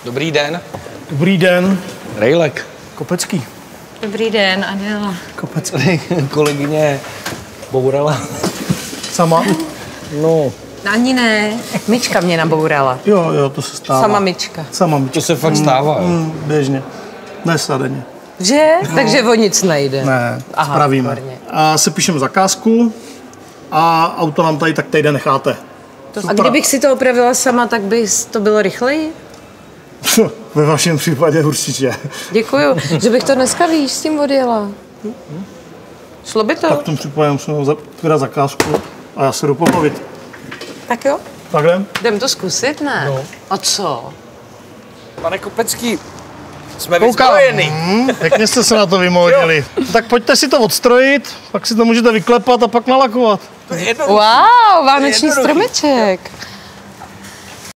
Dobrý den. Dobrý den. Rejlek. Kopecký. Dobrý den, Adela. Kopecký. Kolegyně bourala. Sama? No. Ani ne. Myčka mě nabourala. Jo, to se stává. Sama myčka. Sama myčka. To se fakt stává. Běžně. Dnes a denně. Že? No. Takže o nic nejde. Ne, spravíme. Výborně. A se píšeme zakázku a auto nám tady tak týden necháte. A kdybych si to opravila sama, tak by to bylo rychleji? Ve vašem případě určitě. Děkuju. Že bych to dneska, víš, s tím odjela. Šlo by to? Tak v tom případě musíme vydat zakázku a já se jdu pobavit. Tak jo. Tak jdem? Jdem to zkusit, ne? No. A co? Pane Kopecký, jsme vyzbrojeni. Pěkně jste se na to vymodili. Tak pojďte si to odstrojit, pak si to můžete vyklepat a pak nalakovat. Wow, vánoční stromeček.